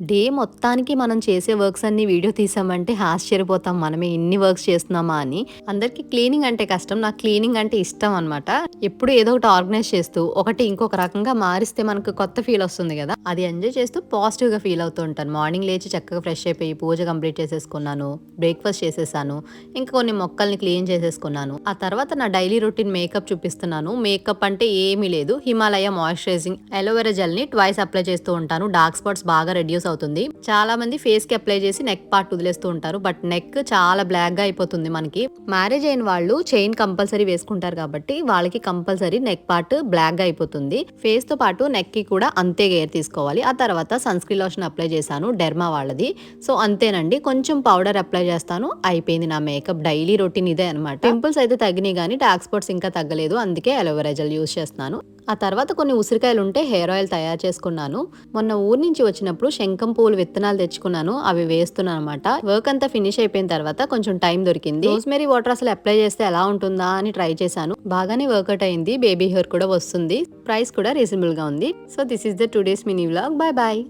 Day మొత్తానికి మనం చేసే వర్క్స్ అన్ని వీడియో తీసామంటే ఆశ్చర్యపోతాం మనమే ఇన్ని వర్క్స్ చేస్తున్నామా అని. అందరికి క్లీనింగ్ అంటే కష్టం, నాకు క్లీనింగ్ అంటే ఇష్టం అనమాట. ఎప్పుడు ఏదో ఒకటి ఆర్గనైజ్ చేస్తూ ఒకటి ఇంకొక రకంగా మారిస్తే మనకు కొత్త ఫీల్ వస్తుంది కదా, అది ఎంజాయ్ చేస్తూ పాజిటివ్ గా ఫీల్ అవుతూ ఉంటాను. మార్నింగ్ లేచి చక్కగా ఫ్రెష్ అయిపోయి పూజ కంప్లీట్ చేసేసుకున్నాను, బ్రేక్ఫాస్ట్ చేసేసాను, ఇంకా కొన్ని మొక్కల్ని క్లీన్ చేసేసుకున్నాను. ఆ తర్వాత నా డైలీ రొటీన్ మేకప్ చూపిస్తున్నాను. మేకప్ అంటే ఏమీ లేదు, హిమాలయ మాయిశ్చరైజింగ్ అలోవెరా జెల్ ని ట్వైస్ అప్లై చేస్తూ ఉంటాను. డార్క్ స్పాట్స్ బాగా రెడ్యూస్ అవుతుంది. చాలా మంది ఫేస్ కి అప్లై చేసి నెక్ పార్ట్ వదిలేస్తూ ఉంటారు, బట్ నెక్ చాలా బ్లాక్ గా అయిపోతుంది మనకి. మ్యారేజ్ అయిన వాళ్ళు చైన్ కంపల్సరీ వేసుకుంటారు కాబట్టి వాళ్ళకి కంపల్సరీ నెక్ పార్ట్ బ్లాక్ గా అయిపోతుంది. ఫేస్ తో పాటు నెక్ కి కూడా అంతే కేర్ తీసుకోవాలి. ఆ తర్వాత సన్ స్క్రీన్ లోషన్ అప్లై చేశాను, డెర్మా వాళ్ళది. సో అంతేనండి, కొంచెం పౌడర్ అప్లై చేస్తాను, అయిపోయింది నా మేకప్. డైలీ రొటీన్ ఇదే అనమాట. పింపుల్స్ అయితే తగ్గినాయి కానీ డార్క్ స్పాట్స్ ఇంకా తగ్గలేదు, అందుకే అలోవెరా జెల్ యూస్ చేస్తున్నాను. ఆ తర్వాత కొన్ని ఉసిరికాయలు ఉంటే హెయిర్ ఆయిల్ తయారు చేసుకున్నాను. మొన్న ఊరు నుంచి వచ్చినప్పుడు శంఖం పూలు విత్తనాలు తెచ్చుకున్నాను, అవి వేస్తున్నాను అనమాట. వర్క్ అంతా ఫినిష్ అయిపోయిన తర్వాత కొంచెం టైం దొరికింది. రోజ్మేరీ వాటర్ అసలు అప్లై చేస్తే ఎలా ఉంటుందా అని ట్రై చేశాను, బాగానే వర్కౌట్ అయింది. బేబీ హెయిర్ కూడా వస్తుంది, ప్రైస్ కూడా రీజనబుల్ గా ఉంది. So this is the today's mini vlog. Bye bye.